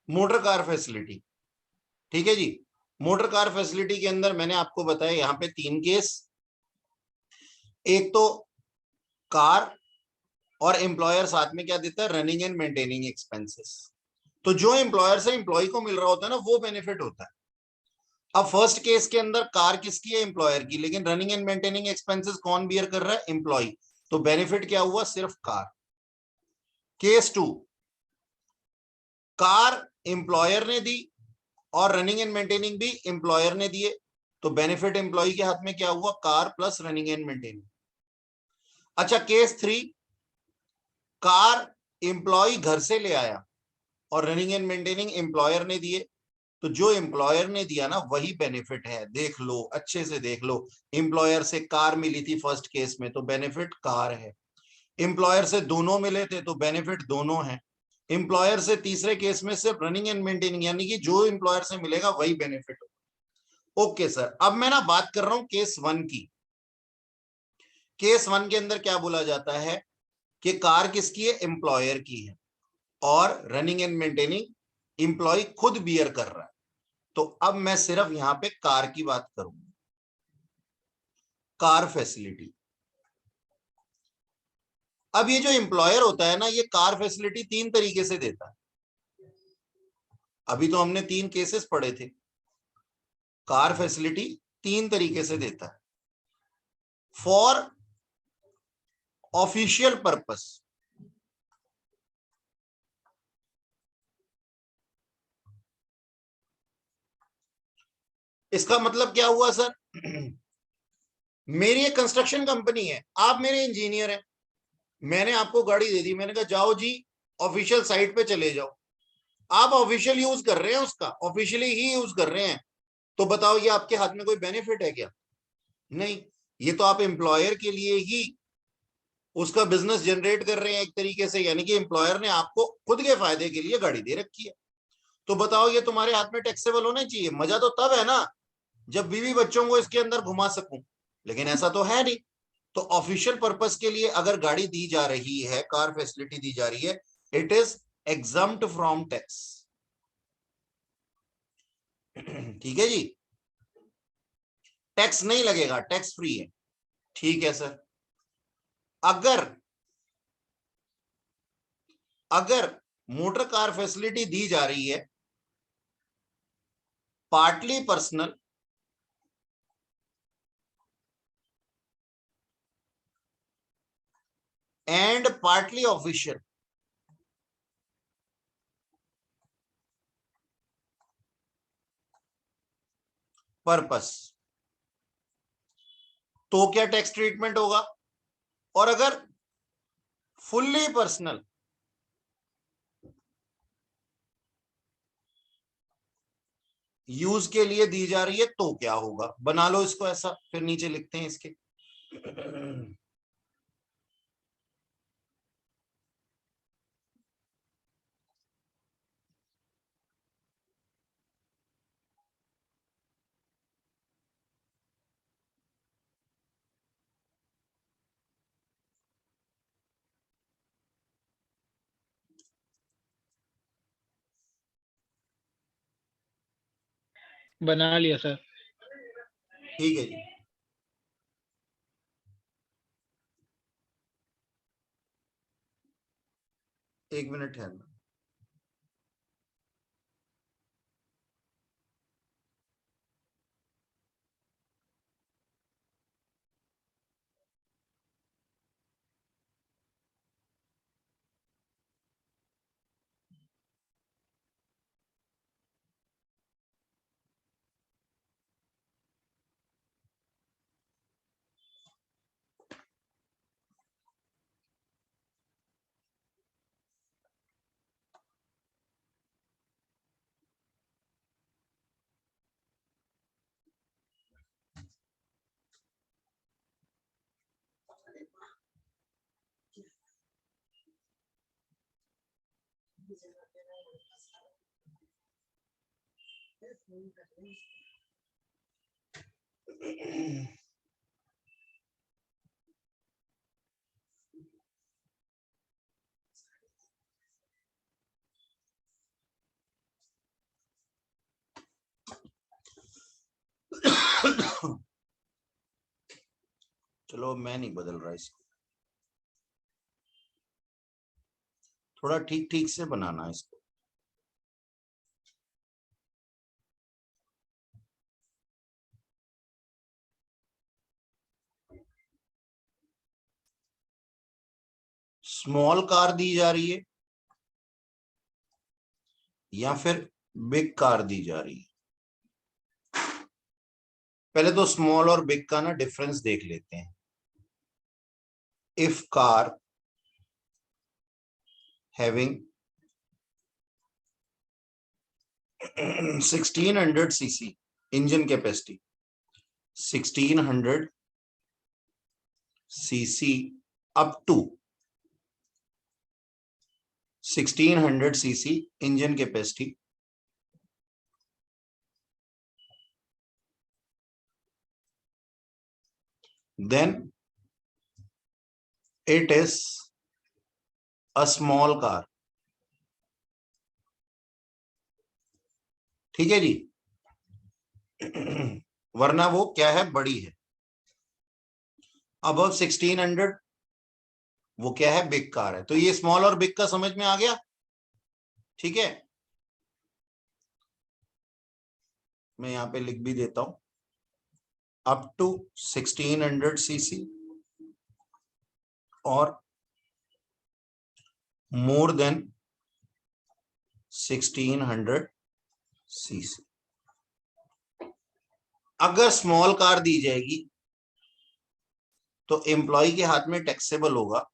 Motor car facility, ठीक है जी। Motor car facility के अंदर मैंने आपको बताया यहाँ पे 3 केस, एक तो कार और एम्प्लॉयर साथ में क्या देता है, रनिंग एंड मेंटेनिंग एक्सपेंसेस। तो जो एम्प्लॉयर से एम्प्लॉय को मिल रहा होता है ना, वो बेनिफिट होता है। अब फर्स्ट केस के अंदर कार किसकी है, एम्प्लॉयर की, लेकिन रनिंग एंड मेंटेनिंग एक्सपेंसेस कौन बियर कर रहा है, एम्प्लॉय। तो बेनिफिट क्या हुआ, सिर्फ कार। केस 2, कार एम्प्लॉयर ने दी और रनिंग एंड मेंटेनिंग भी एम्प्लॉयर ने दिए, तो बेनिफिट एम्प्लॉय के हाथ में क्या हुआ, car plus running and maintaining. अच्छा केस 3, कार एम्प्लॉय घर से ले आया और रनिंग एंड मेंटेनिंग एम्प्लॉयर ने दिए, तो जो एम्प्लॉयर ने दिया ना वही बेनिफिट है। देख लो, अच्छे से देख लो, एम्प्लॉयर से कार मिली थी फर्स्ट केस में, तो बेनिफिट कार है। एम्प्लॉयर से दोनों मिले थे, तो बेनिफिट दोनों है। एम्प्लॉयर से तीसरे केस में सिर्फ रनिंग एंड मेंटेनिंग, यानी कि जो एम्प्लॉयर से मिलेगा वही बेनिफिट होगा। ओके सर, अब मैं ना बात कर रहा हूं केस 1 की। केस 1 के अंदर क्या बोला जाता है कि कार किसकी है, एम्प्लॉयर की है, और रनिंग एंड मेंटेनिंग एम्प्लॉय खुद बियर कर रहा है। तो अब मैं सिर्फ यहां पे कार की बात करूंगा, कार फैसिलिटी। अब ये जो एम्प्लॉयर होता है ना, ये कार फैसिलिटी 3 तरीके से देता है। अभी तो हमने 3 केसेस पढ़े थे। कार फैसिलिटी 3 तरीके से देता है। फॉर ऑफिशियल पर्पस, इसका मतलब क्या हुआ सर मेरी एक कंस्ट्रक्शन कंपनी है, आप मेरे इंजीनियर हैं, मैंने आपको गाड़ी दे दी, मैंने कहा जाओ जी ऑफिशियल साइट पे चले जाओ। आप ऑफिशियल यूज कर रहे हैं, उसका ऑफिशियली ही यूज कर रहे हैं, तो बताओ ये आपके हाथ में कोई बेनिफिट है क्या, नहीं। ये तो आप एम्प्लॉयर के लिए ही उसका बिजनेस जनरेट कर रहे हैं एक तरीके से, यानी कि एम्प्लॉयर ने आपको खुद के फायदे के लिए गाड़ी दे रखी है। तो बताओ ये तुम्हारे हाथ में टैक्सेबल होना चाहिए। मजा तो तब है ना जब बीवी बच्चों को इसके अंदर घुमा सकूं, लेकिन ऐसा तो है नहीं। तो ऑफिशियल पर्पस के लिए अगर गाड़ी दी जा रही है, कार फैसिलिटी दी जा रही है, it is exempt from tax. ठीक है जी, टैक्स नहीं लगेगा, टैक्स फ्री है। ठीक है सर। अगर अगर मोटर कार फैसिलिटी दी जा रही है partly personal and partly official, purpose, तो क्या टैक्स ट्रीटमेंट होगा। और अगर फुल्ली पर्सनल, यूज के लिए दी जा रही है, तो क्या होगा, बना लो इसको ऐसा, फिर नीचे लिखते हैं इसके। बना लिया सर। ठीक है जी, 1 मिनट है। चलो मैं नहीं बदल रहा इसको, थोड़ा ठीक ठीक से बनाना है इसको। स्मॉल कार दी जा रही है या फिर बिग कार दी जा रही है? पहले तो स्मॉल और बिग का ना डिफरेंस देख लेते हैं। If car having 1600 cc engine capacity, 1600 cc up to 1600 cc engine capacity, then it is a small car। ठीक है जी। वरना वो क्या है, बड़ी है। अब 1600 वो क्या है, बिग कार है। तो ये स्मॉल और बिग का समझ में आ गया, ठीक है। मैं यहां पे लिख भी देता हूं, अप टू 1600 सीसी और मोर देन 1600 सीसी। अगर स्मॉल कार दी जाएगी तो एम्प्लॉय के हाथ में टैक्सेबल होगा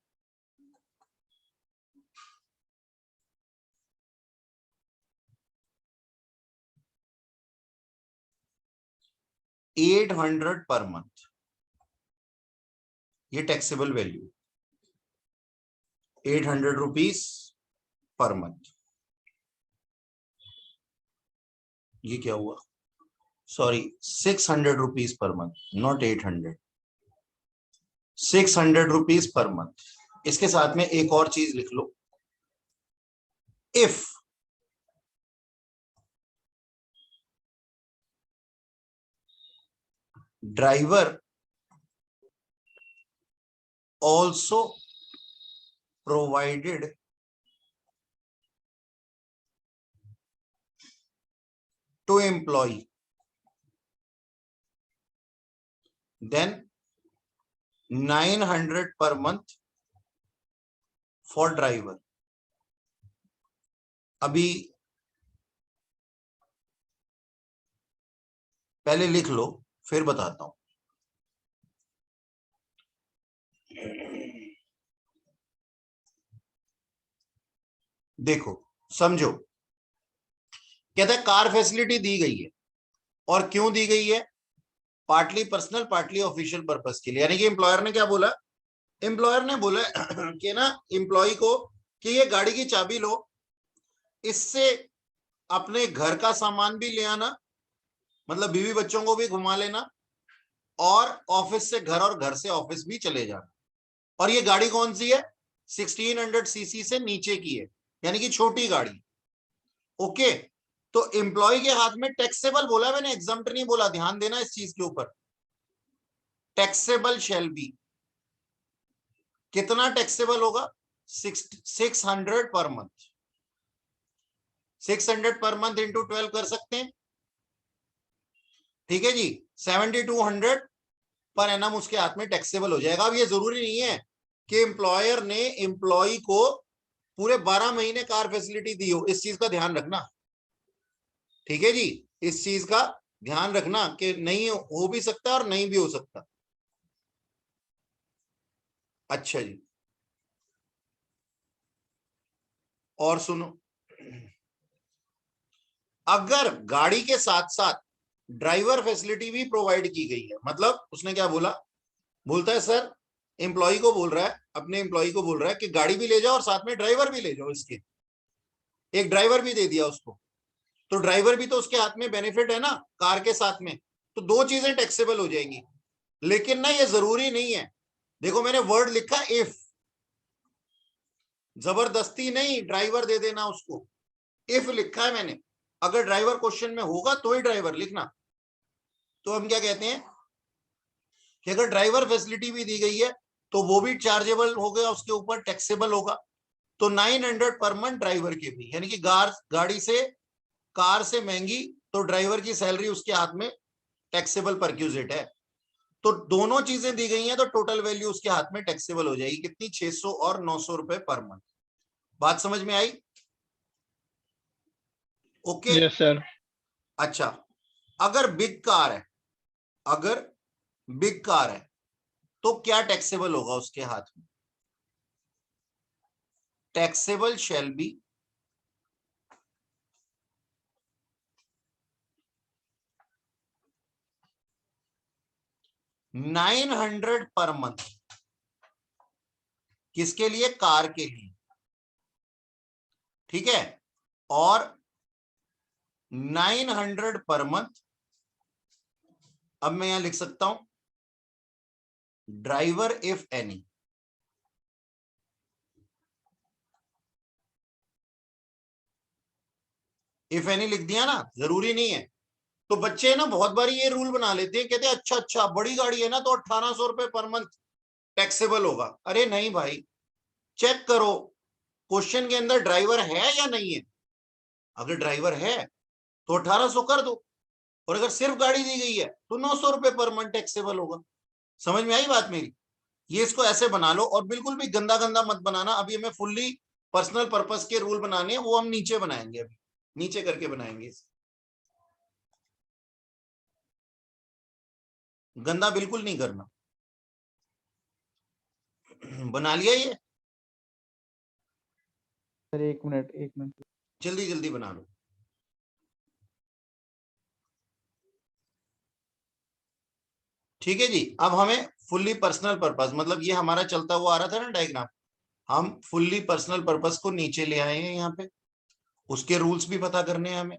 800 पर मंथ। ये taxable value 800 rupees per month. ये क्या हुआ, sorry 600 rupees per month, not 800, 600 rupees per month. इसके साथ में एक और चीज लिख लो, if driver also provided to employee, then 900 per month for driver। अभी पहले लिख लो फिर बताता हूं। देखो समझो, कहता है कार फैसिलिटी दी गई है, और क्यों दी गई है, partly personal partly official purpose के लिए। यानी कि एम्प्लॉयर ने क्या बोला, एम्प्लॉयर ने बोला कि ना एम्प्लॉय को कि ये गाड़ी की चाबी लो, इससे अपने घर का सामान भी ले आना, मतलब बीवी बच्चों को भी घुमा लेना, और ऑफिस से घर और घर से ऑफिस भी चले जाना। और ये गाड़ी कौन सी है, 1600 सीसी से नीचे की है, यानी कि छोटी गाड़ी। ओके, तो एम्प्लॉय के हाथ में टैक्सेबल बोला, मैंने एग्जम्प्ट नहीं बोला, ध्यान देना इस चीज के ऊपर। टैक्सेबल शैल बी, कितना टैक्सेबल होगा, 600 per month. 600 per month into 12 कर सकते हैं, ठीक है जी। 7200 पर एनम उसके हाथ में टैक्सेबल हो जाएगा। अब ये जरूरी नहीं है कि एम्प्लॉयर ने एम्प्लॉय को पूरे 12 महीने कार फैसिलिटी दी हो, इस चीज का ध्यान रखना, ठीक है जी। इस चीज का ध्यान रखना कि नहीं हो भी सकता और नहीं भी हो सकता। अच्छा जी, और सुनो, अगर गाड़ी के साथ साथ ड्राइवर फैसिलिटी भी प्रोवाइड की गई है, मतलब उसने क्या बोला, बोलता है सर, एम्प्लॉय को बोल रहा है, अपने एम्प्लॉय को बोल रहा है कि गाड़ी भी ले जाओ और साथ में ड्राइवर भी ले जाओ, इसके एक ड्राइवर भी दे दिया उसको, तो ड्राइवर भी तो उसके हाथ में बेनिफिट है ना कार के साथ में, तो दो चीजें टैक्सेबल हो जाएंगी। लेकिन ना ये जरूरी नहीं है, देखो मैंने वर्ड लिखा इफ, जबरदस्ती नहीं ड्राइवर दे देना उसको, इफ लिखा है मैंने। अगर ड्राइवर क्वेश्चन में होगा तो ही ड्राइवर लिखना। तो हम क्या कहते हैं कि अगर ड्राइवर फैसिलिटी भी दी गई है तो वो भी चार्जेबल हो गया, उसके ऊपर टैक्सेबल होगा। तो 900 पर मंथ ड्राइवर के भी, यानी कि गाड़ी से, कार से महंगी, तो ड्राइवर की सैलरी उसके हाथ में टैक्सेबल परक्यूजिट है। तो दोनों चीजें दी गई हैं तो टोटल वैल्यू उसके हाथ में टैक्सेबल हो जाएगी कितनी, 600 और 900 रुपए पर मंथ। बात समझ में आई? ओके। Yes sir. अच्छा, अगर बिग कार है, अगर बिग कार है तो क्या टैक्सेबल होगा उसके हाथ में? Taxable shall be $900 per month. किसके लिए? कार के लिए, ठीक है। और 900 पर मंथ, अब मैं यहां लिख सकता हूं driver if any. If any लिख दिया ना, जरूरी नहीं है। तो बच्चे ना बहुत बार ये रूल बना लेते हैं, कहते हैं अच्छा अच्छा बड़ी गाड़ी है ना तो 1800 रुपए पर मंथ टैक्सेबल होगा। अरे नहीं भाई, चेक करो क्वेश्चन के अंदर ड्राइवर है या नहीं है। अगर ड्राइवर है तो 1800 कर दो, और अगर सिर्फ गाड़ी दी गई है तो 900 रुपए पर मंथ टैक्सेबल होगा। समझ में आई बात मेरी? ये इसको ऐसे बना लो, और बिल्कुल भी गंदा गंदा मत बनाना। अभी हमें फुल्ली पर्सनल पर्पस के रूल बनाने हैं, वो हम नीचे बनाएंगे, अभी नीचे करके बनाएंगे। गंदा बिल्कुल नहीं करना। बना लिया ये? सर एक मिनट जल्दी जल्दी बना लो। ठीक है जी। अब हमें फुल्ली पर्सनल पर्पस, मतलब ये हमारा चलता हुआ आ रहा था ना डायग्राम, हम फुल्ली पर्सनल पर्पस को नीचे ले आए हैं यहाँ पे। उसके रूल्स भी पता करने हैं हमें।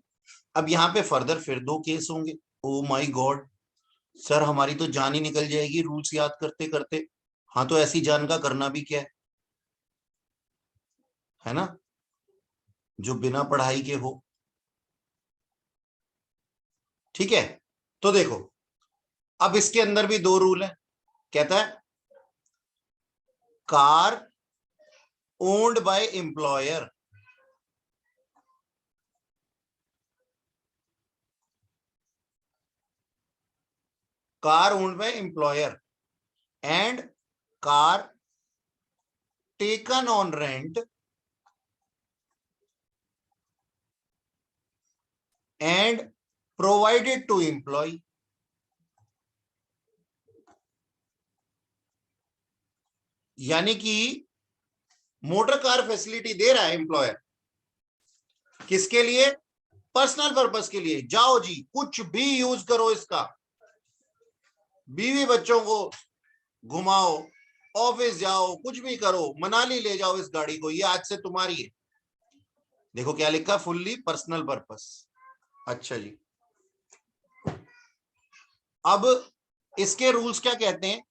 अब यहाँ पे फर्दर फिर 2 केस होंगे। ओ माय गॉड सर, हमारी तो जान ही निकल जाएगी रूल्स याद करते करते। हाँ, तो ऐसी जान का करना भी क्या है ना, जो बिना पढ़ाई के हो। ठीक है, तो देखो अब इसके अंदर भी 2 रूल है। कहता है car owned by employer, car owned by employer and car taken on rent and provided to employee. यानी कि मोटर कार फैसिलिटी दे रहा है एम्प्लॉयर, किसके लिए? पर्सनल पर्पस के लिए। जाओ जी कुछ भी यूज करो इसका, बीवी बच्चों को घुमाओ, ऑफिस जाओ, कुछ भी करो, मनाली ले जाओ इस गाड़ी को, ये आज से तुम्हारी है। देखो क्या लिखा, फुल्ली पर्सनल पर्पस। अच्छा जी, अब इसके रूल्स क्या कहते हैं?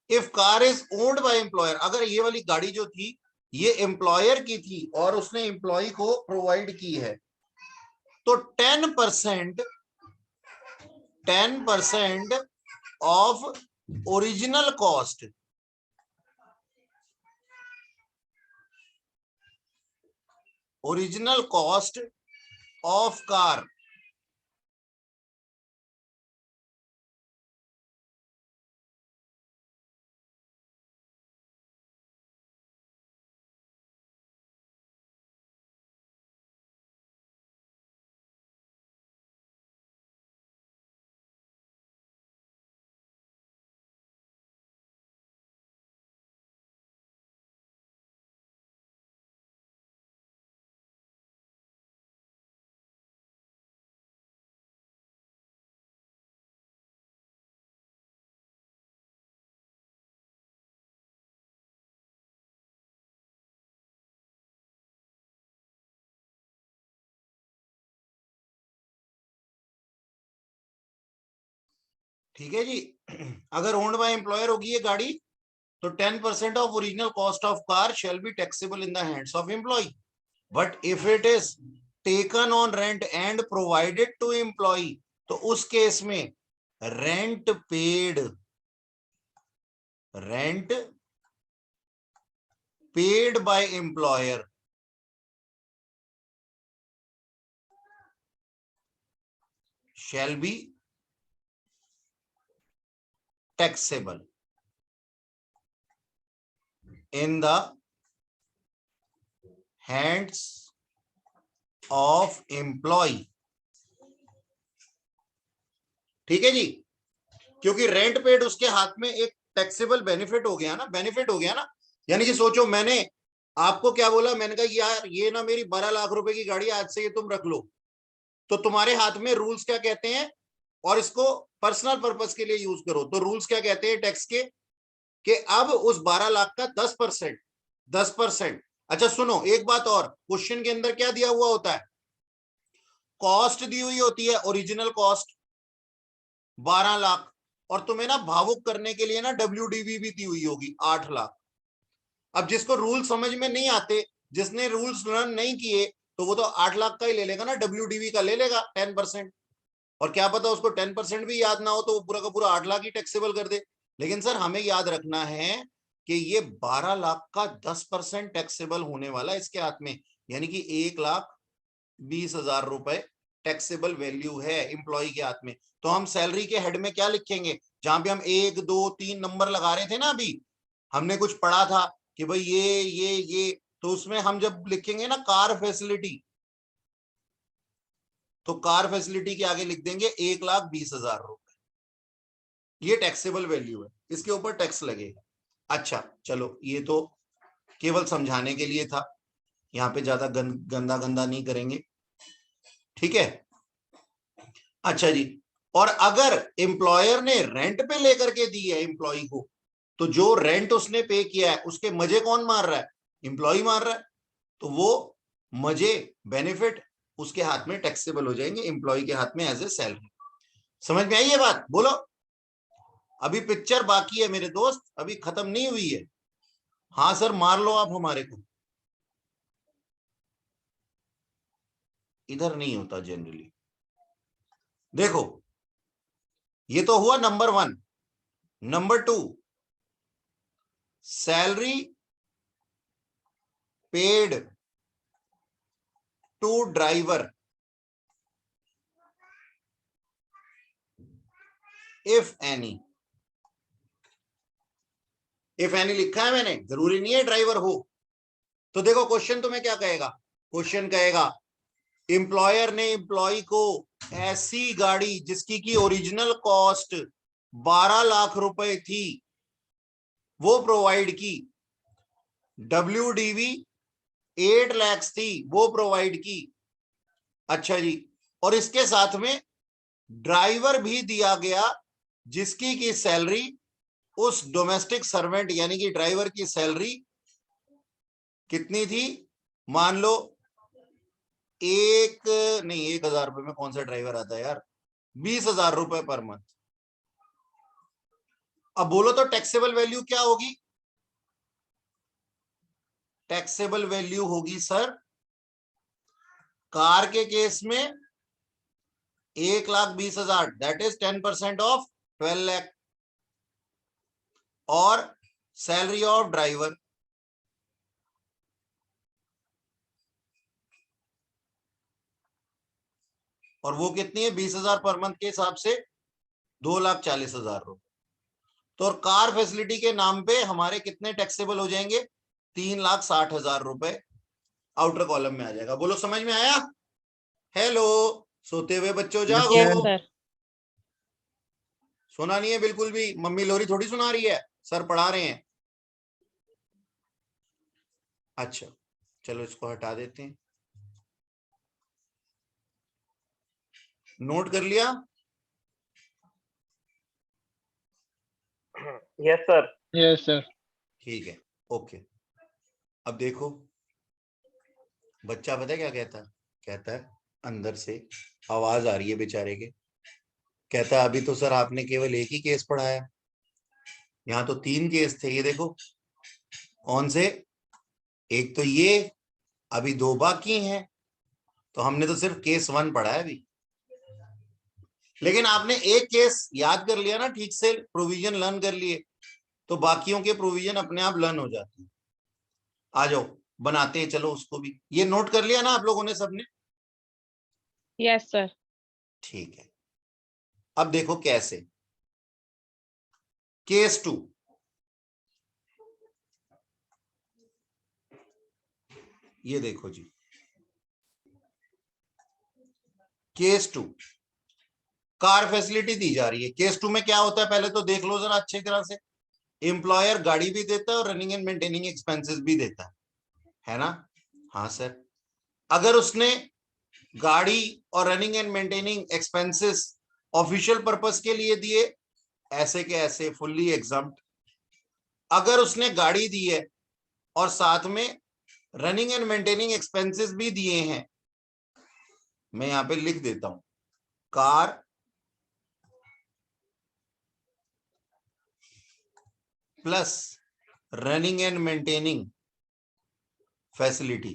If car is owned by employer, अगर ये वाली गाड़ी जो थी ये एम्प्लॉयर की थी और उसने एम्प्लॉय को प्रोवाइड की है, तो 10% of original cost, original cost of car, ठीक है जी। अगर ओन्ड बाय एम्प्लॉयर होगी ये गाड़ी तो 10% of original cost of car shall be taxable in the hands of employee. But if it is taken on rent and provided to employee, तो उस case में rent paid by employer shall be taxable in the hands of employee। ठीक है जी, क्योंकि rent paid उसके हाथ में एक टैक्सेबल बेनिफिट हो गया ना, बेनिफिट हो गया ना। यानी कि सोचो, मैंने आपको क्या बोला, मैंने कहा यार ये ना मेरी 12 लाख रुपए की गाड़ी, आज से ये तुम रख लो, तो तुम्हारे हाथ में रूल्स क्या कहते हैं, और इसको पर्सनल पर्पस के लिए यूज करो, तो रूल्स क्या कहते हैं टैक्स के, कि अब उस 12 लाख का 10%। अच्छा सुनो एक बात और, क्वेश्चन के अंदर क्या दिया हुआ होता है, कॉस्ट दी हुई होती है, ओरिजिनल कॉस्ट 12 लाख, और तुम्हें ना भावुक करने के लिए ना WDV भी दी हुई होगी 8 लाख। अब जिसको रूल समझ में नहीं आते, जिसने रूल्स लर्न नहीं किए, तो वो तो 8 लाख का ही ले लेगा ना, WDV का ले लेगा 10%, और क्या पता उसको 10% भी याद ना हो, तो वो पूरा का पूरा 8 लाख ही टैक्सेबल कर दे। लेकिन सर हमें याद रखना है कि ये 12 लाख का 10% टैक्सेबल होने वाला है इसके हाथ में, यानी कि 1,20,000 रुपए टैक्सेबल वैल्यू है एम्प्लॉय के हाथ में। तो हम सैलरी के हेड में क्या लिखेंगे, जहां पे हम 1 2 3 नंबर लगा रहे थे ना, अभी हमने कुछ पढ़ा था कि भाई ये, तो उसमें हम जब लिखेंगे ना कार फैसिलिटी, तो कार फैसिलिटी के आगे लिख देंगे 1,20,000 रुपए, ये टैक्सेबल वैल्यू है, इसके ऊपर टैक्स लगेगा। अच्छा चलो, ये तो केवल समझाने के लिए था, यहाँ पे ज्यादा गंदा गंदा नहीं करेंगे, ठीक है। अच्छा जी, और अगर एम्प्लॉयर ने रेंट पे लेकर के दी है एम्प्लॉय को, तो जो रेंट उसने पे किया है उसके मजे कौन मार रहा है, एम्प्लॉय मार रहा है, तो वो मजे बेनिफिट उसके हाथ में टैक्सेबल हो जाएंगे, एम्प्लॉय के हाथ में एज ए सैलरी। समझ में आई ये बात, बोलो। अभी पिक्चर बाकी है मेरे दोस्त, अभी खत्म नहीं हुई है। हाँ सर मार लो आप हमारे को, इधर नहीं होता जनरली। देखो ये तो हुआ number 1। Number 2, salary paid to driver if any. If any लिखा है मैंने, जरूरी नहीं है ड्राइवर हो। तो देखो क्वेश्चन तुम्हें क्या कहेगा, क्वेश्चन कहेगा एम्प्लॉयर ने एम्प्लॉय को ऐसी गाड़ी जिसकी की ओरिजिनल कॉस्ट 12 लाख रुपए थी वो प्रोवाइड की, WDV 8 लाख थी वो प्रोवाइड की। अच्छा जी, और इसके साथ में ड्राइवर भी दिया गया जिसकी की सैलरी, उस डोमेस्टिक सर्वेंट यानी कि ड्राइवर की सैलरी कितनी थी, मान लो एक नहीं 1,000 रुपए में कौन सा ड्राइवर आता है यार, 20,000 रुपए पर मंथ। अब बोलो तो टैक्सेबल वैल्यू क्या होगी, टैक्सेबल वैल्यू होगी सर कार के केस में 1,20,000, दैट इज 10% ऑफ 12 लाख, और सैलरी ऑफ ड्राइवर और वो कितनी है 20,000 पर मंथ के हिसाब से 2,40,000 रुपए। तो कार फैसिलिटी के नाम पे हमारे कितने टैक्सेबल हो जाएंगे, 3,60,000 रुपए आउटर कॉलम में आ जाएगा। बोलो समझ में आया। हेलो सोते हुए बच्चों यस जागो। सर। सर। सुना नहीं है बिल्कुल भी, मम्मी लोरी थोड़ी सुना रही है, सर पढ़ा रहे हैं। अच्छा चलो इसको हटा देते हैं, नोट कर लिया। Yes sir. Yes sir. ठीक है ओके। अब देखो बच्चा पता है क्या कहता है, कहता है अंदर से आवाज आ रही है बेचारे के, कहता है अभी तो सर आपने केवल एक ही केस पढ़ाया, यहाँ तो 3 केस थे, ये देखो कौन से, एक तो ये, अभी 2 बाकी हैं, तो हमने तो सिर्फ केस 1 पढ़ा है अभी। लेकिन आपने एक केस याद कर लिया ना ठीक से, प्रोविजन लर्न कर लिए, तो बाकियों के प्रोविजन अपने आप लर्न हो जाते हैं। आ जाओ बनाते हैं, चलो उसको भी। ये नोट कर लिया ना आप लोगों ने सबने? Yes sir. ठीक है, अब देखो कैसे। केस 2, ये देखो जी, केस 2 कार फैसिलिटी दी जा रही है। केस 2 में क्या होता है पहले तो देख लो जरा अच्छी तरह से। एम्प्लॉयर गाड़ी भी देता है और रनिंग एंड मेंटेनिंग एक्सपेंसेस भी देता है ना? हाँ सर। अगर उसने गाड़ी और running and maintaining expenses official purpose के लिए दिए, ऐसे के ऐसे फुल्ली एग्जम्प्ट। अगर उसने गाड़ी दी है और साथ में रनिंग एंड मेंटेनिंग एक्सपेंसेस भी दिए हैं, मैं यहां पे लिख देता हूं, car plus running and maintaining facility,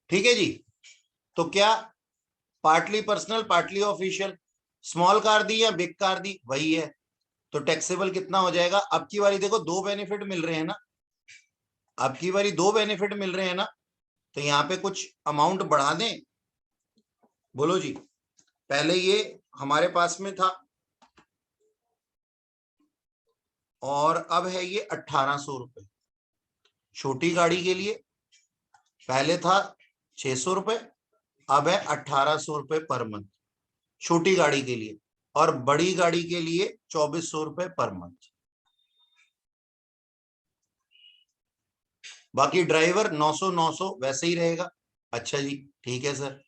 ठीक है जी। तो क्या partly personal partly official, small car दी या बिग कार दी, वही है। तो टैक्सेबल कितना हो जाएगा? अब की बारी देखो दो बेनिफिट मिल रहे हैं ना, अब की बारी दो बेनिफिट मिल रहे हैं ना, तो यहाँ पे कुछ अमाउंट बढ़ा दें। बोलो जी। पहले ये हमारे पास में था और अब है ये 1800 रुपए छोटी गाड़ी के लिए। पहले था 600 रुपए, अब है 1800 रुपए पर मंथ छोटी गाड़ी के लिए, और बड़ी गाड़ी के लिए 2400 रुपए पर मंथ। बाकी ड्राइवर 900 900 वैसे ही रहेगा। अच्छा जी, ठीक है सर,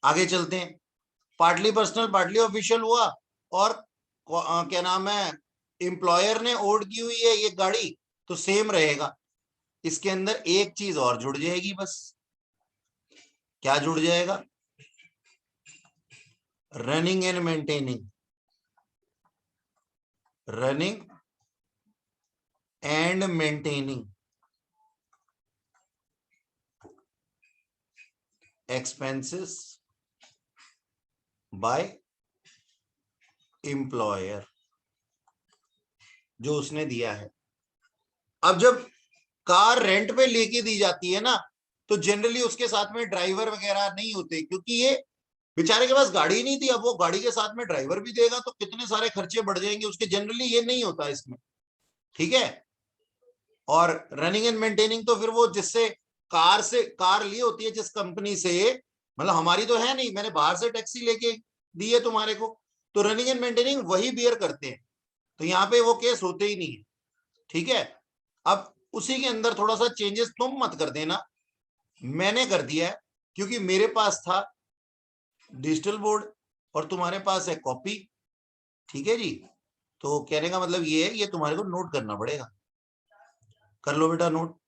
आगे चलते हैं। पार्टली पर्सनल पार्टली ऑफिशियल हुआ, और क्या नाम है, एम्प्लॉयर ने ओड की हुई है ये गाड़ी, तो सेम रहेगा। इसके अंदर एक चीज और जुड़ जाएगी बस। क्या जुड़ जाएगा? Running and maintaining, running and maintaining expenses by employer, जो उसने दिया है। अब जब कार रेंट पे लेके दी जाती है ना, तो जनरली उसके साथ में ड्राइवर वगैरह नहीं होते, क्योंकि ये बेचारे के पास गाड़ी नहीं थी। अब वो गाड़ी के साथ में ड्राइवर भी देगा तो कितने सारे खर्चे बढ़ जाएंगे उसके। जनरली ये नहीं होता इसमें, ठीक है। और रनिंग एंड मेंटेनिंग तो फिर वो जिससे कार से कार ली होती है जिस कंपनी से, मतलब हमारी तो है नहीं, मैंने बाहर से टैक्सी लेके दी है तुम्हारे को, तो रनिंग एंड मेंटेनिंग वही बियर करते हैं। तो यहाँ पे वो केस होते ही नहीं है, ठीक है। अब उसी के अंदर थोड़ा सा चेंजेस तुम मत कर देना, मैंने कर दिया है, क्योंकि मेरे पास था डिजिटल बोर्ड और तुम्हारे पास है कॉपी, ठीक है जी। तो कहने का मतलब ये है, ये तुम्हारे को नोट करना पड़ेगा। कर लो बेटा नोट।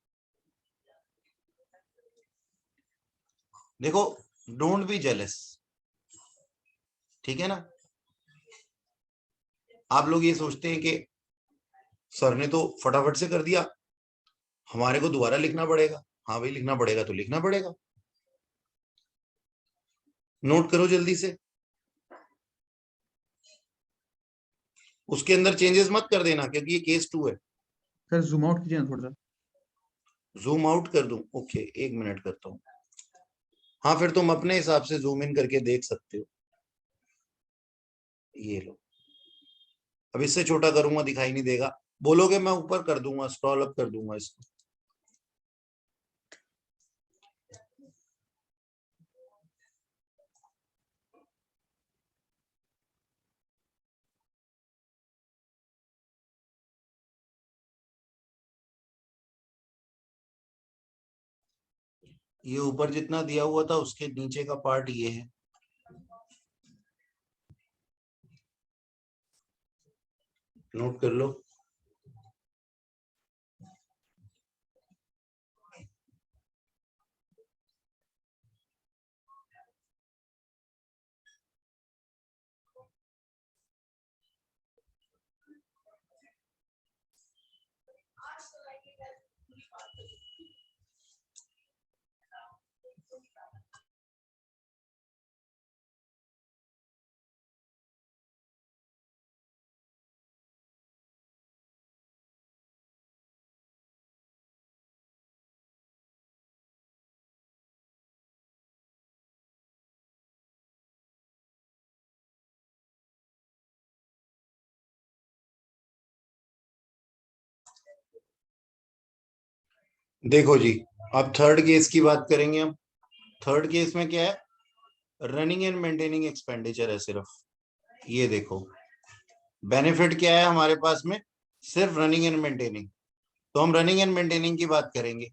देखो, डोंट बी जेलस, ठीक है ना। आप लोग ये सोचते हैं कि सर ने तो फटाफट से कर दिया, हमारे को दोबारा लिखना पड़ेगा। हाँ भाई, लिखना पड़ेगा तो लिखना पड़ेगा। नोट करो जल्दी से, उसके अंदर चेंजेस मत कर देना, क्योंकि ये केस 2 है। सर जूम आउट कीजिए ना थोड़ा सा। जूम आउट कर दूं? ओके, एक मिनट करता हूं। हाँ, फिर तुम अपने हिसाब से जूम इन करके देख सकते हो। ये लो, अब इससे छोटा करूंगा दिखाई नहीं देगा, बोलोगे मैं ऊपर कर दूंगा, स्क्रॉल अप कर दूंगा इसको। ये ऊपर जितना दिया हुआ था उसके नीचे का पार्ट ये है। नोट कर लो। देखो जी, अब थर्ड केस की बात करेंगे हम। थर्ड केस में क्या है, रनिंग एंड मेंटेनिंग एक्सपेंडिचर है सिर्फ। ये देखो, बेनिफिट क्या है हमारे पास में, सिर्फ रनिंग एंड मेंटेनिंग। तो हम रनिंग एंड मेंटेनिंग की बात करेंगे,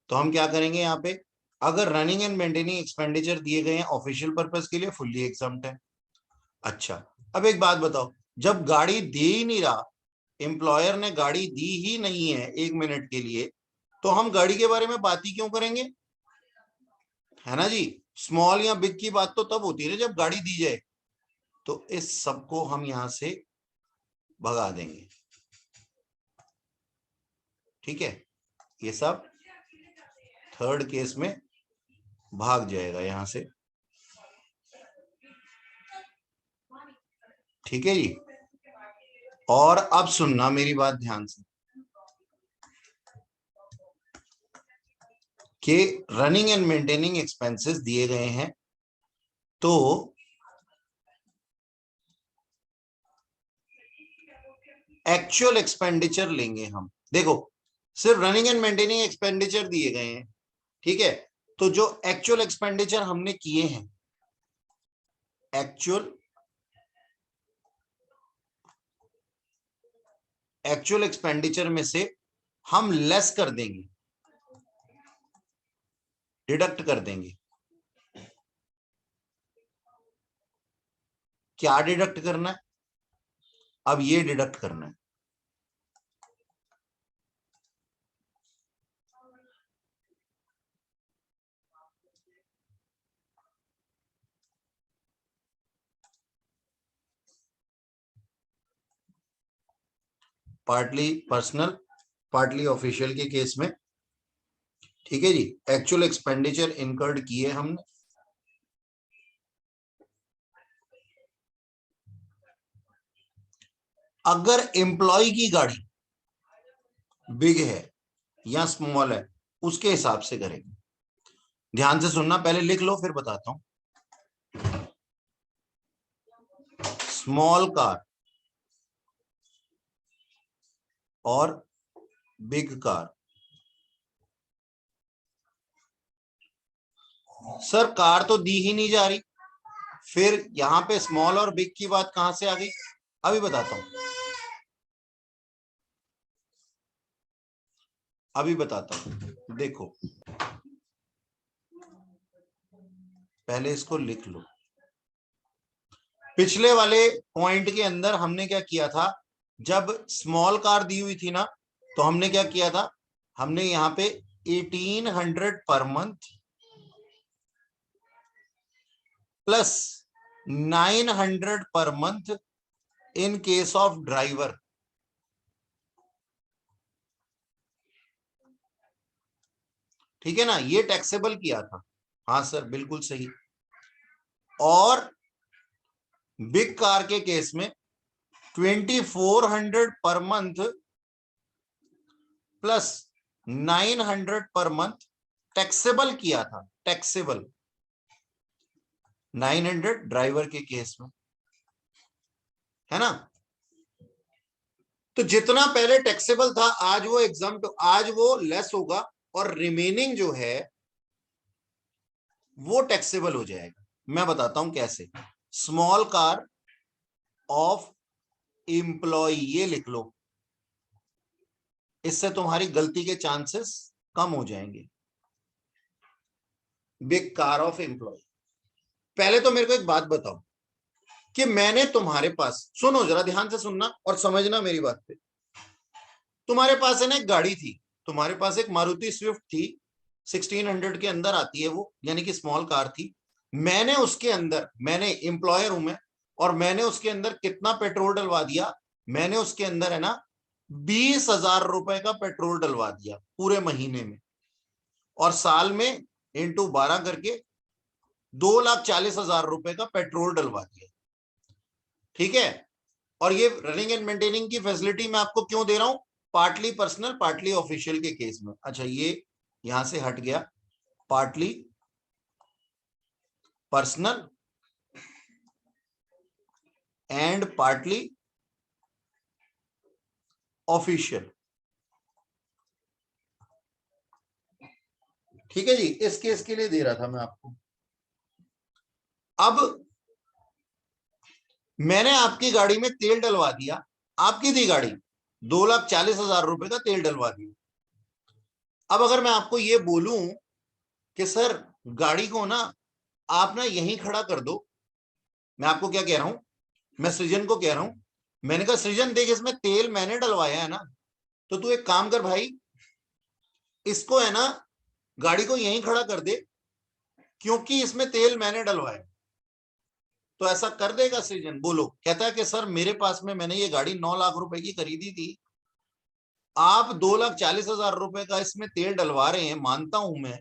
तो हम क्या करेंगे यहाँ पे, अगर रनिंग एंड मेंटेनिंग एक्सपेंडिचर दिए गए हैं ऑफिशियल पर्पस के लिए, फुल्ली एग्जम्प्ट है। अच्छा, अब एक बात बताओ, जब गाड़ी दे ही नहीं रहा, एम्प्लॉयर ने गाड़ी दी ही नहीं है 1 मिनट के लिए, तो हम गाड़ी के बारे में बात ही क्यों करेंगे, है ना जी। स्मॉल या बिग की बात तो तब होती है जब गाड़ी दी जाए। तो इस सबको हम यहां से भगा देंगे, ठीक है। ये सब थर्ड केस में भाग जाएगा यहां से, ठीक है जी। और अब सुनना मेरी बात ध्यान से, कि रनिंग एंड मेंटेनिंग एक्सपेंसेस दिए गए हैं, तो एक्चुअल एक्सपेंडिचर लेंगे हम। देखो, सिर्फ रनिंग एंड मेंटेनिंग एक्सपेंडिचर दिए गए हैं, ठीक है। तो जो एक्चुअल एक्सपेंडिचर हमने किए हैं, एक्चुअल एक्सपेंडिचर में से हम लेस कर देंगे, डिडक्ट कर देंगे। क्या डिडक्ट करना है, अब ये डिडक्ट करना है। पार्टली पर्सनल, पार्टली ऑफिशियल के केस में, ठीक है जी। एक्चुअल एक्सपेंडिचर इनकर्ड किए हमने, अगर एम्प्लॉय की गाड़ी बिग है या स्मॉल है, उसके हिसाब से करेंगे। ध्यान से सुनना, पहले लिख लो फिर बताता हूं। स्मॉल कार और बिग कार। सर कार तो दी ही नहीं जा रही, फिर यहां पे स्मॉल और बिग की बात कहां से आ गई, अभी बताता हूं, अभी बताता हूं। देखो, पहले इसको लिख लो। पिछले वाले पॉइंट के अंदर हमने क्या किया था, जब स्मॉल कार दी हुई थी ना, तो हमने क्या किया था, हमने यहां पे 1800 per month plus 900 per month in case of driver, ठीक है ना, ये टैक्सेबल किया था। हाँ सर बिल्कुल सही। और बिग कार के केस में 2400 per month plus 900 per month taxable किया था, टैक्सेबल 900 ड्राइवर के केस में, है ना। तो जितना पहले टैक्सेबल था, आज वो एग्जम्प्ट, आज वो लेस होगा, और रिमेनिंग जो है वो टैक्सेबल हो जाएगा। मैं बताता हूं कैसे। स्मॉल कार ऑफ एम्प्लॉय, ये लिख लो, इससे तुम्हारी गलती के चांसेस कम हो जाएंगे। Big car of employee. पहले तो मेरे को एक बात बताओ, कि मैंने तुम्हारे पास, सुनो जरा ध्यान से सुनना और समझना मेरी बात पे। तुम्हारे पास है ना एक गाड़ी थी, तुम्हारे पास एक मारुति स्विफ्ट थी, 1600 के अंदर आती है वो, यानी कि स्मॉल कार थी। मैंने उसके अंदर, मैंने एम्प्लॉयर हूं मैं, और मैंने उसके अंदर कितना पेट्रोल डलवा दिया, मैंने उसके अंदर है ना 20,000 रुपए का पेट्रोल डलवा दिया पूरे महीने में, और साल में इंटू 12 करके 2,40,000 रुपए का पेट्रोल डलवा दिया, ठीक है। और ये रनिंग एंड मेंटेनिंग की फैसिलिटी मैं आपको क्यों दे रहा हूं, पार्टली पर्सनल पार्टली ऑफिशियल के केस में। अच्छा, ये यहां से हट गया, partly personal and partly official. ठीक है जी, इस केस के लिए दे रहा था मैं आपको। अब मैंने आपकी गाड़ी में तेल डलवा दिया, आपकी थी गाड़ी, 2,40,000 रुपए का तेल डलवा दिया। अब अगर मैं आपको ये बोलूं कि सर गाड़ी को ना आप ना यहीं खड़ा कर दो, मैं आपको क्या कह रहा हूं, मैं सृजन को कह रहा हूं, मैंने कहा सृजन देख इसमें तेल मैंने डलवाया है ना, तो तू एक काम कर भाई, इसको है ना गाड़ी को यहीं खड़ा कर दे, क्योंकि इसमें तेल मैंने डलवाया। तो ऐसा कर देगा सृजन? बोलो। कहता है कि सर मेरे पास में मैंने ये गाड़ी 9 लाख रुपए की खरीदी थी, आप 2,40,000 रुपए का इसमें तेल डलवा रहे हैं, मानता हूं मैं,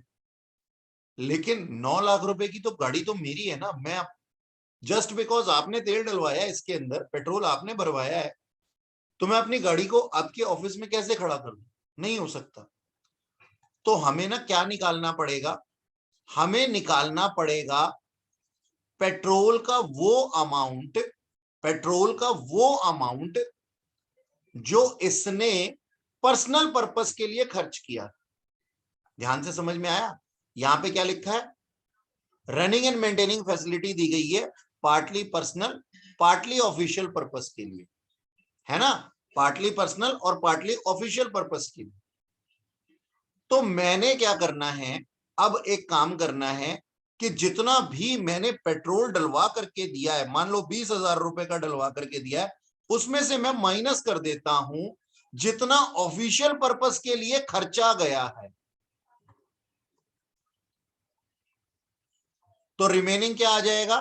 लेकिन 9 लाख रुपए की तो गाड़ी तो मेरी है ना, मैं जस्ट बिकॉज आपने तेल डलवाया इसके अंदर, पेट्रोल आपने भरवाया है, तो मैं अपनी गाड़ी को आपके ऑफिस में कैसे खड़ा कर दूं? नहीं हो सकता। तो हमें ना क्या निकालना पड़ेगा, हमें निकालना पड़ेगा पेट्रोल का वो अमाउंट, पेट्रोल का वो अमाउंट जो इसने पर्सनल पर्पस के लिए खर्च किया। ध्यान से समझ में आया? यहां पे क्या लिखा है, रनिंग एंड मेंटेनिंग फैसिलिटी दी गई है partly personal partly official purpose के लिए, है ना, पार्टली पर्सनल और पार्टली ऑफिशियल पर्पस के लिए। तो मैंने क्या करना है, अब एक काम करना है कि जितना भी मैंने पेट्रोल डलवा करके दिया है, मान लो 20,000 रुपए का डलवा करके दिया है, उसमें से मैं माइनस कर देता हूं जितना ऑफिशियल पर्पस के लिए खर्चा गया है। तो रिमेनिंग क्या आ जाएगा,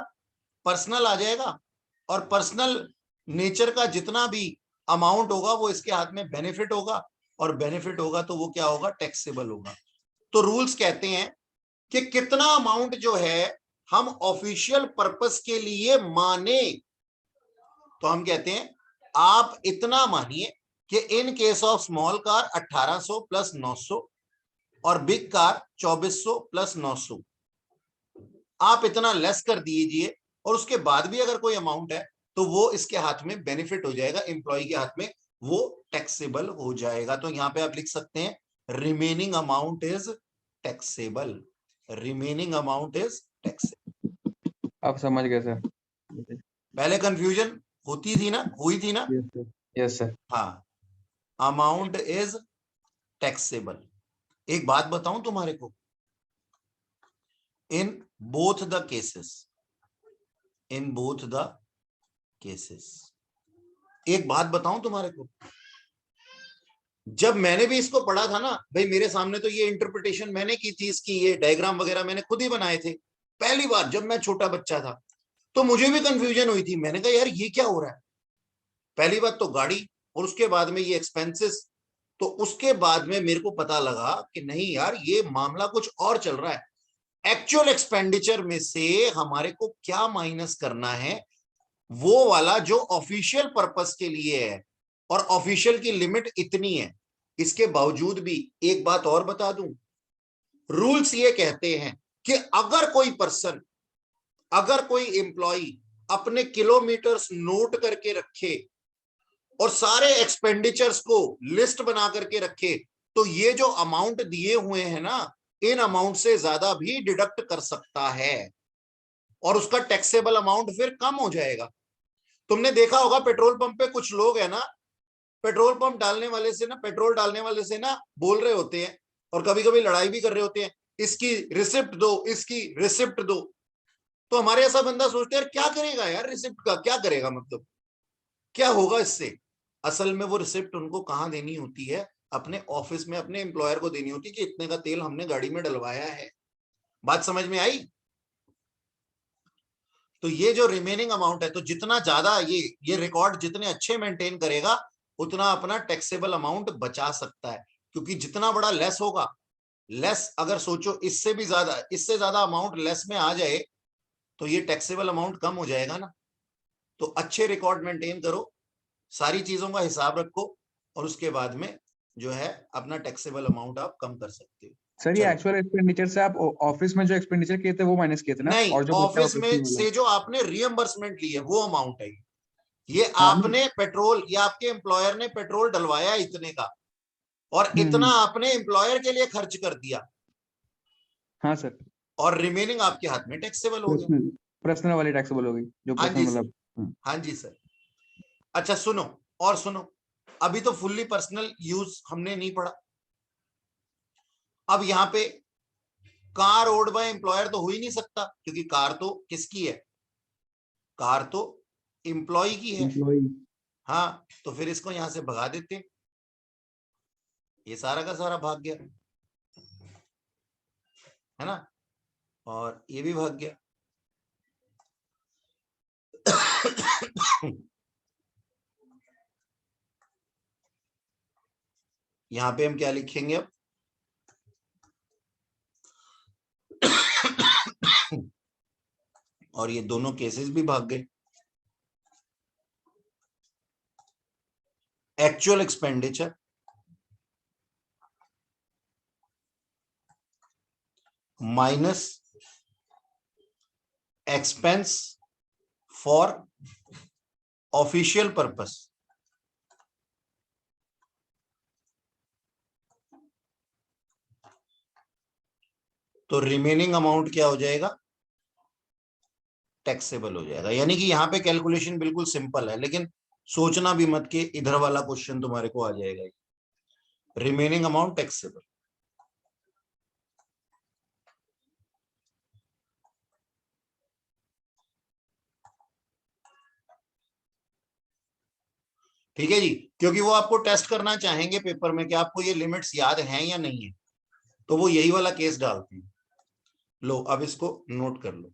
पर्सनल आ जाएगा, और पर्सनल नेचर का जितना भी अमाउंट होगा वो इसके हाथ में बेनिफिट होगा, और बेनिफिट होगा तो वो क्या होगा, टैक्सेबल होगा। तो रूल्स कहते हैं कि कितना अमाउंट जो है हम ऑफिशियल पर्पस के लिए माने, तो हम कहते हैं आप इतना मानिए कि in case of small car 1800 plus 900 और बिग कार 2400 प्लस 900, आप इतना लेस कर दीजिए, और उसके बाद भी अगर कोई अमाउंट है तो वो इसके हाथ में बेनिफिट हो जाएगा, एम्प्लॉय के हाथ में वो टैक्सेबल हो जाएगा। तो यहां पे आप लिख सकते हैं remaining amount is taxable, remaining amount is taxable. आप समझ गए सर? पहले कंफ्यूजन होती थी ना, हुई थी ना? Yes sir, yes sir. हाँ, अमाउंट इज टैक्सेबल। एक बात बताऊं तुम्हारे को, in both the cases, in both the cases, एक बात बताऊं तुम्हारे को, जब मैंने भी इसको पढ़ा था ना भाई, मेरे सामने तो ये इंटरप्रिटेशन मैंने की थी इसकी, ये डायग्राम वगैरह मैंने खुद ही बनाए थे पहली बार जब मैं छोटा बच्चा था, तो मुझे भी कंफ्यूजन हुई थी। मैंने कहा यार ये क्या हो रहा है, पहली बात तो गाड़ी, और उसके बाद में ये एक्सपेंसेस, तो उसके बाद में मेरे को पता लगा कि नहीं यार ये मामला कुछ और चल रहा है, एक्चुअल एक्सपेंडिचर में से हमारे को क्या माइनस करना है, वो वाला जो ऑफिशियल पर्पस के लिए है, और ऑफिशियल की लिमिट इतनी है। इसके बावजूद भी एक बात और बता दूं, रूल्स ये कहते हैं कि अगर कोई पर्सन, अगर कोई एम्प्लॉय अपने किलोमीटर्स नोट करके रखे और सारे एक्सपेंडिचर्स को लिस्ट बना करके रखे, तो ये जो अमाउंट दिए हुए हैं ना, इन अमाउंट से ज्यादा भी डिडक्ट कर सकता है, और उसका टैक्सेबल अमाउंट फिर कम हो जाएगा। तुमने देखा होगा पेट्रोल पंप पे कुछ लोग है ना, पेट्रोल पंप डालने वाले से ना, पेट्रोल डालने वाले से ना बोल रहे होते हैं, और कभी कभी लड़ाई भी कर रहे होते हैं, इसकी रिसिप्ट दो, इसकी रिसिप्ट दो। तो हमारे ऐसा बंदा सोचते हैं क्या करेगा यार, रिसिप्ट का क्या करेगा, मतलब क्या होगा इससे? असल में वो रिसिप्ट उनको कहां देनी होती है, अपने ऑफिस में अपने एम्प्लॉयर को देनी होती है कि इतने का तेल हमने गाड़ी में डलवाया है। बात समझ में आई? तो ये जो रिमेनिंग अमाउंट है, तो जितना ज्यादा ये रिकॉर्ड जितने अच्छे मेंटेन करेगा, उतना अपना टैक्सेबल अमाउंट बचा सकता है, क्योंकि जितना बड़ा लेस होगा, लेस अगर सोचो इससे भी ज्यादा, इससे ज्यादा अमाउंट लेस में आ जाए तो ये टैक्सेबल अमाउंट कम हो जाएगा ना। तो अच्छे रिकॉर्ड मेंटेन करो, सारी चीजों का हिसाब रखो, और उसके बाद में जो है अपना टैक्सेबल अमाउंट आप कम कर सकते हो। सर ये चलो, एक्चुअल एक्सपेंडिचर से आप ऑफिस में जो एक्सपेंडिचर किए थे वो माइनस किए थे ना, नहीं, और जो बचा ऑफिस ऑफिस में वाला? से जो आपने रियम्बर्समेंट ली है वो अमाउंट है ये हाँ आपने पेट्रोल, या आपके एम्प्लॉयर ने पेट्रोल डलवाया इतने का, और इतना हम्म। आपने एम्प्लॉयर के लिए खर्च कर दिया, हाँ सर, और रिमेनिंग आपके हाथ में टैक्सेबल हो गया। पर्सनल वाली टैक्सेबल हो गई, जो हाँ जी पर्सनल सर, मतलब। हाँ जी सर। अच्छा सुनो, और सुनो, अभी तो फुल्ली पर्सनल यूज हमने नहीं पढ़ा। अब यहाँ पे कार ओन्ड बाय एम्प्लॉयर तो हो ही नहीं सकता, क्योंकि कार तो किसकी है, कार तो एम्प्लॉय की है। एम्प्लॉय। हाँ, तो फिर इसको यहां से भगा देते, ये सारा का सारा भाग गया, है ना, और ये भी भाग गया। यहां पे हम क्या लिखेंगे अब, और ये दोनों केसेस भी भाग गए। Actual expenditure minus expense for official purpose, तो रिमेनिंग अमाउंट क्या हो जाएगा, टैक्सेबल हो जाएगा। यानी कि यहाँ पे कैलकुलेशन बिल्कुल सिंपल है, लेकिन सोचना भी मत कि इधर वाला क्वेश्चन तुम्हारे को आ जाएगा। Remaining amount taxable. ठीक है जी, क्योंकि वो आपको टेस्ट करना चाहेंगे पेपर में कि आपको ये लिमिट्स याद हैं या नहीं है, तो वो यही वाला केस डालते हैं। लो अब इसको नोट कर लो।